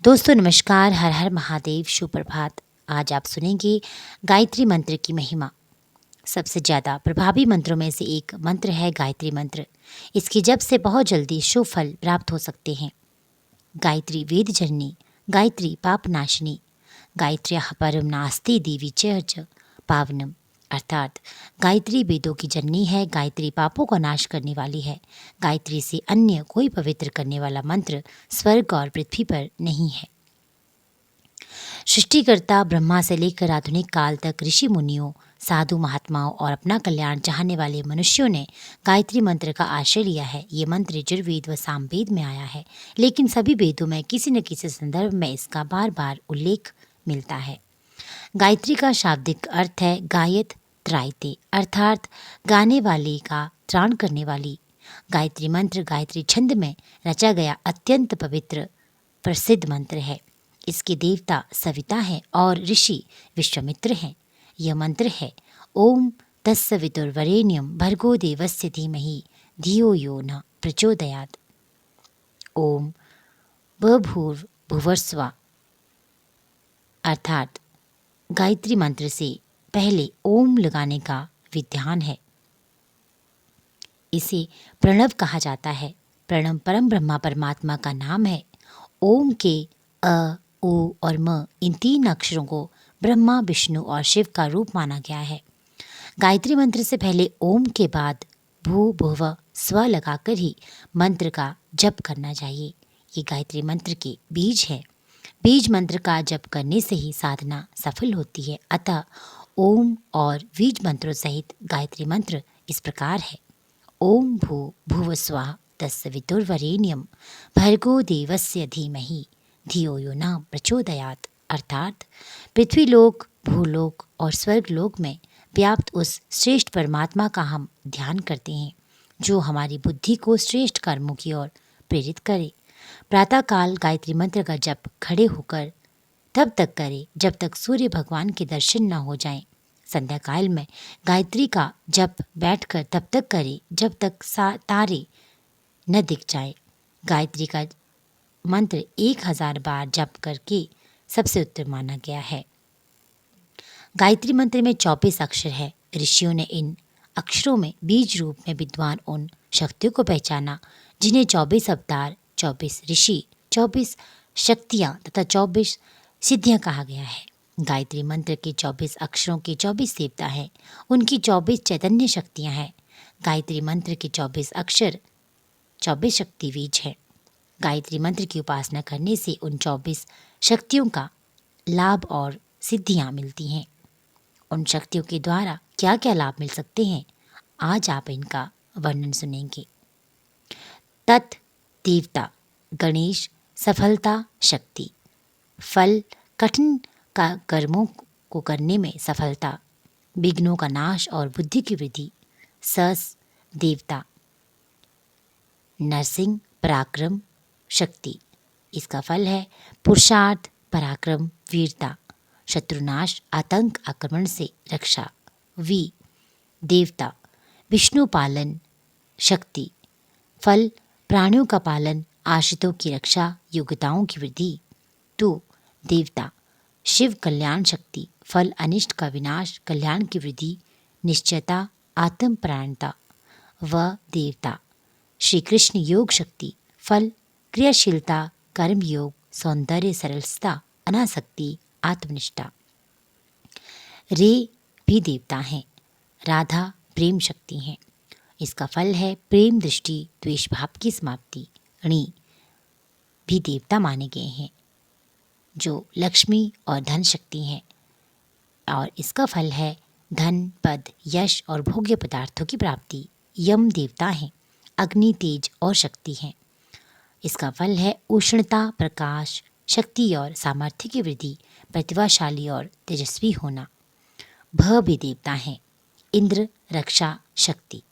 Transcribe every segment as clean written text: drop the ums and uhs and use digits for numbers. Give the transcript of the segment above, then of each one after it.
दोस्तों नमस्कार, हर हर महादेव, सुप्रभात। आज आप सुनेंगे गायत्री मंत्र की महिमा। सबसे ज़्यादा प्रभावी मंत्रों में से एक मंत्र है गायत्री मंत्र। इसकी जप से बहुत जल्दी शुभ फल प्राप्त हो सकते हैं। गायत्री वेद जननी, गायत्री पाप नाशिनी, गायत्र्याः परम नास्ति देवी च पावनम। अर्थात गायत्री वेदों की जननी है, गायत्री पापों का नाश करने वाली है। गायत्री से अन्य कोई पवित्र करने वाला मंत्र स्वर्ग और पृथ्वी पर नहीं है। सृष्टिकर्ता ब्रह्मा से लेकर आधुनिक काल तक ऋषि मुनियों, साधु महात्माओं और अपना कल्याण चाहने वाले मनुष्यों ने गायत्री मंत्र का आश्रय लिया है। ये मंत्र यजुर्वेद व सामवेद में आया है, लेकिन सभी वेदों में किसी न किसी संदर्भ में इसका बार बार उल्लेख मिलता है। गायत्री का शाब्दिक अर्थ है गायत त्रायते, अर्थात गाने वाले का त्राण करने वाली। गायत्री मंत्र गायत्री छंद में रचा गया अत्यंत पवित्र प्रसिद्ध मंत्र है। इसके देवता सविता हैं और ऋषि विश्वामित्र हैं। यह मंत्र है ओम तत्सवितुर्वरेण्यं भर्गो देवस्य धीमहि धियो यो न प्रचोदयात्। ओम बभूर्भुवस्सुवः, अर्थात गायत्री मंत्र से पहले ओम लगाने का विधान है। इसे प्रणव कहा जाता है। प्रणव परम ब्रह्मा परमात्मा का नाम है। ओम के अ, उ और म इन तीन अक्षरों को ब्रह्मा, विष्णु और शिव का रूप माना गया है। गायत्री मंत्र से पहले ओम के बाद भू भुव स्व लगाकर ही मंत्र का जप करना चाहिए। ये गायत्री मंत्र के बीज है। बीज मंत्र का जप करने से ही साधना सफल होती है। अतः ओम और बीज मंत्रों सहित गायत्री मंत्र इस प्रकार है। ओम भू भुव स्वः तत्सवितुर्वरेण्यं भर्गो देवस्य धीमहि धियो यो न प्रचोदयात्। अर्थात पृथ्वीलोक, भूलोक और स्वर्गलोक में व्याप्त उस श्रेष्ठ परमात्मा का हम ध्यान करते हैं, जो हमारी बुद्धि को श्रेष्ठ कर्मों की ओर प्रेरित करे। प्रातःकाल गायत्री मंत्र का जप खड़े होकर तब तक करें जब तक सूर्य भगवान के दर्शन न हो जाएं। संध्याकाल में गायत्री का जप बैठकर तब तक करें जब तक तारे न दिख जाए। गायत्री का मंत्र 1000 बार जप करके सबसे उत्तम माना गया है। गायत्री मंत्र में 24 अक्षर है। ऋषियों ने इन अक्षरों में बीज रूप में विद्वान उन शक्तियों को पहचाना जिन्हें 24 अवतार, 24 ऋषि, 24 शक्तियाँ तथा 24 सिद्धियाँ कहा गया है। गायत्री मंत्र के 24 अक्षरों के 24 देवता हैं। उनकी 24 चैतन्य शक्तियाँ हैं। गायत्री मंत्र के 24 अक्षर 24 शक्ति बीज हैं। गायत्री मंत्र की उपासना करने से उन 24 शक्तियों का लाभ और सिद्धियाँ मिलती हैं। उन शक्तियों के द्वारा क्या क्या लाभ मिल सकते हैं, आज आप इनका वर्णन सुनेंगे। तत् देवता गणेश, सफलता शक्ति। फल कठिन कर्मों को करने में सफलता, विघ्नों का नाश और बुद्धि की वृद्धि। सस देवता नरसिंह, पराक्रम शक्ति। इसका फल है पुरुषार्थ, पराक्रम, वीरता, शत्रुनाश, आतंक, आक्रमण से रक्षा। वी देवता विष्णु पालन शक्ति। फल प्राणियों का पालन, आश्रितों की रक्षा, योग्यताओं की वृद्धि। टू देवता शिव कल्याण शक्ति। फल अनिष्ट का विनाश, कल्याण की वृद्धि, निश्चयता, आत्मपरायणता। व देवता श्री कृष्ण योग शक्ति। फल क्रियाशीलता, कर्म योग, सौंदर्य, सरलता, अनासक्ति, आत्मनिष्ठा। रे भी देवता हैं। राधा प्रेम शक्ति हैं। इसका फल है प्रेम, दृष्टि, द्वेष भाव की समाप्ति। णी भी देवता माने गए हैं जो लक्ष्मी और धन शक्ति हैं, और इसका फल है धन, पद, यश और भोग्य पदार्थों की प्राप्ति। यम देवता हैं। अग्नि, तेज और शक्ति हैं। इसका फल है उष्णता, प्रकाश, शक्ति और सामर्थ्य की वृद्धि, प्रतिभाशाली और तेजस्वी होना। भ भी देवता हैं। इंद्र, रक्षा शक्ति।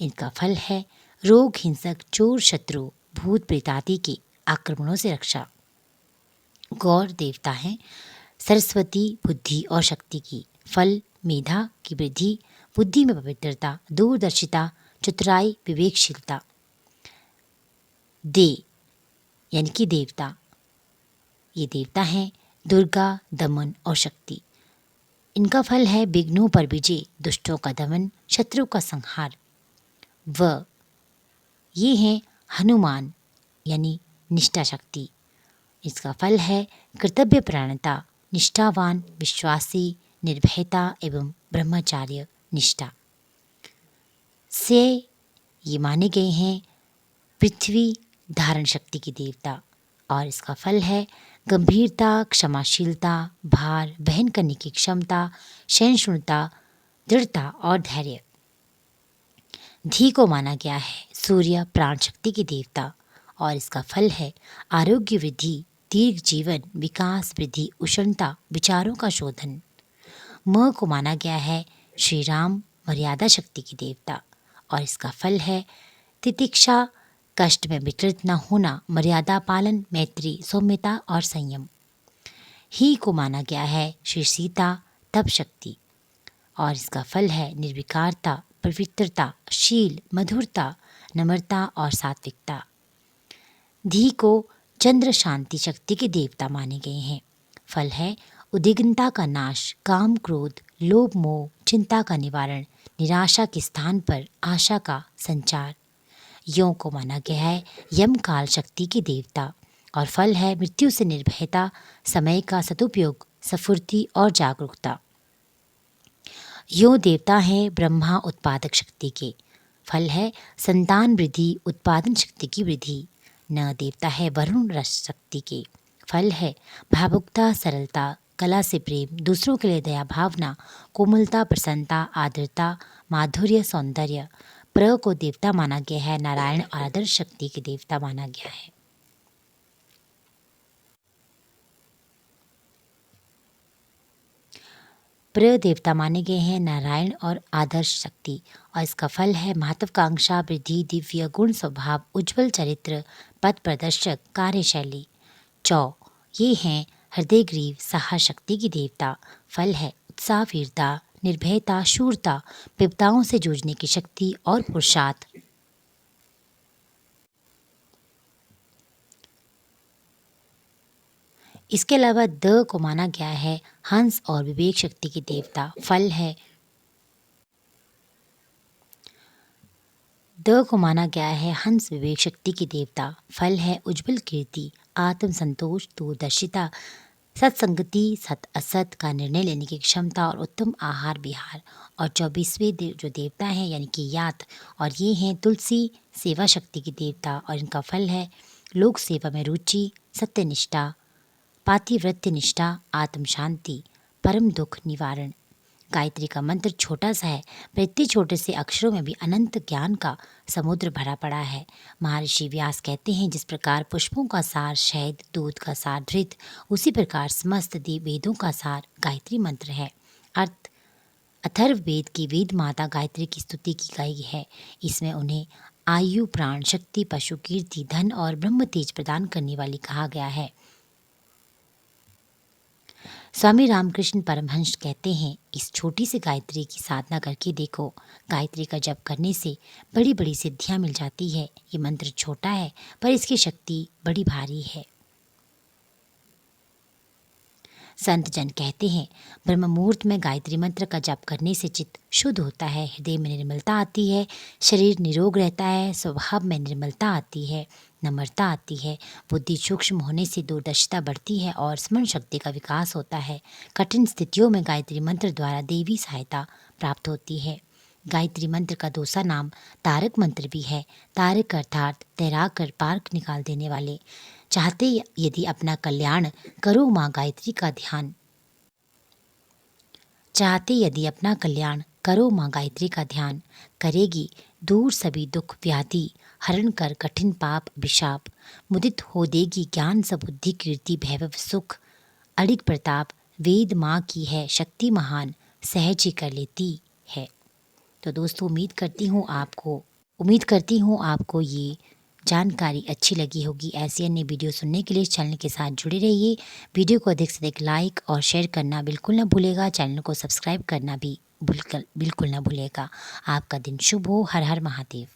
इनका फल है रोग, हिंसक, चोर, शत्रु, भूत प्रेत आदि के आक्रमणों से रक्षा। गौर देवता हैं। सरस्वती, बुद्धि और शक्ति की। फल मेधा की वृद्धि, बुद्धि में पवित्रता, दूरदर्शिता, चतुराई, विवेकशीलता। दे यानी कि देवता ये देवता हैं दुर्गा, दमन और शक्ति। इनका फल है विघ्नों पर विजय, दुष्टों का दमन, शत्रु का संहार। व ये हैं हनुमान यानी निष्ठा शक्ति। इसका फल है कर्तव्य परायणता, निष्ठावान, विश्वासी, निर्भयता एवं ब्रह्मचार्य निष्ठा से ये माने गए हैं पृथ्वी धारण शक्ति की देवता। और इसका फल है गंभीरता, क्षमाशीलता, भार वहन करने की क्षमता, सहिष्णुता, दृढ़ता और धैर्य। धी को माना गया है सूर्य प्राण शक्ति की देवता और इसका फल है आरोग्य वृद्धि, दीर्घ जीवन, विकास वृद्धि, उष्णता, विचारों का शोधन। म को माना गया है श्री राम मर्यादा शक्ति की देवता और इसका फल है तितिक्षा, कष्ट में विचलित न होना, मर्यादा पालन, मैत्री, सौम्यता और संयम। ही को माना गया है श्री सीता तप शक्ति और इसका फल है निर्विकारता, पवित्रता, शील, मधुरता, नम्रता और सात्विकता। धी को चंद्र शांति शक्ति के देवता माने गए हैं। फल है उद्विग्नता का नाश, काम क्रोध, लोभ मोह, चिंता का निवारण, निराशा के स्थान पर आशा का संचार। यों को माना गया है यम काल शक्ति के देवता और फल है मृत्यु से निर्भयता, समय का सदुपयोग, स्फूर्ति और जागरूकता। यो देवता हैं ब्रह्मा उत्पादक शक्ति के। फल है संतान वृद्धि, उत्पादन शक्ति की वृद्धि। न देवता है वरुण रस शक्ति के। फल है भावुकता, सरलता, कला से प्रेम, दूसरों के लिए दया भावना, कोमलता, प्रसन्नता, आर्द्रता, माधुर्य, सौंदर्य। प्र को देवता माना गया है नारायण और आदर्श शक्ति के देवता माना गया है। प्र देवता माने गए हैं नारायण और आदर्श शक्ति और इसका फल है महत्वाकांक्षा, वृद्धि, दिव्य गुण, स्वभाव, उज्जवल चरित्र, पथ प्रदर्शक, कार्यशैली। चौ ये हैं हृदय ग्रीव साहस शक्ति की देवता। फल है उत्साह, वीरता, निर्भयता, शूरता, विपदाओं से जूझने की शक्ति और पुरुषार्थ। इसके अलावा द को माना गया है हंस और विवेक शक्ति की देवता। फल है द को माना गया है हंस विवेक शक्ति की देवता। फल है उज्जवल कीर्ति, आत्म संतोष, दूरदर्शिता, सत्संगति, सत असत का निर्णय लेने की क्षमता और उत्तम आहार विहार। और 24वें जो देवता हैं यानी कि यात और ये हैं तुलसी सेवा शक्ति की देवता और इनका फल है लोक सेवा में रुचि, सत्यनिष्ठा, पातिव्रत्य निष्ठा, आत्म शांति, परम दुख निवारण। गायत्री का मंत्र छोटा सा है पर इतने छोटे से अक्षरों में भी अनंत ज्ञान का समुद्र भरा पड़ा है। महर्षि व्यास कहते हैं जिस प्रकार पुष्पों का सार शहद, दूध का सार घृत, उसी प्रकार समस्त वेदों का सार गायत्री मंत्र है। अर्थ अथर्व वेद की वेद माता गायत्री की स्तुति की गई है। इसमें उन्हें आयु, प्राण शक्ति, पशु कीर्ति, धन और ब्रह्म तेज प्रदान करने वाली कहा गया है। स्वामी रामकृष्ण परमहंस कहते हैं इस छोटी सी गायत्री की साधना करके देखो। गायत्री का जप करने से बड़ी बड़ी सिद्धियां मिल जाती है। ये मंत्र छोटा है पर इसकी शक्ति बड़ी भारी है। संत जन कहते हैं ब्रह्म मुहूर्त में गायत्री मंत्र का जप करने से चित्त शुद्ध होता है, हृदय में निर्मलता आती है, शरीर निरोग रहता है, स्वभाव में निर्मलता आती है, नम्रता आती है, बुद्धि सूक्ष्म होने से दूरदर्शिता बढ़ती है और स्मरण शक्ति का विकास होता है। कठिन स्थितियों में गायत्री मंत्र द्वारा देवी सहायता प्राप्त होती है। गायत्री मंत्र का दूसरा नाम तारक मंत्र भी है। तारक अर्थात तैरा कर पार निकाल देने वाले। चाहते यदि अपना कल्याण करो माँ गायत्री का ध्यान। चाहते यदि अपना कल्याण करो माँ गायत्री का ध्यान, करेगी दूर सभी दुख व्याधि, हरण कर कठिन पाप अभिशाप, मुदित हो देगी ज्ञान सबुद्धि कीर्ति भैभव सुख, अड़िग प्रताप, वेद माँ की है शक्ति महान, सहज ही कर लेती है। तो दोस्तों उम्मीद करती हूँ आपको ये जानकारी अच्छी लगी होगी। ऐसी अन्य वीडियो सुनने के लिए चैनल के साथ जुड़े रहिए। वीडियो को अधिक से अधिक लाइक और शेयर करना बिल्कुल ना भूलेगा। चैनल को सब्सक्राइब करना भी बिल्कुल ना भूलेगा। आपका दिन शुभ हो। हर हर महादेव।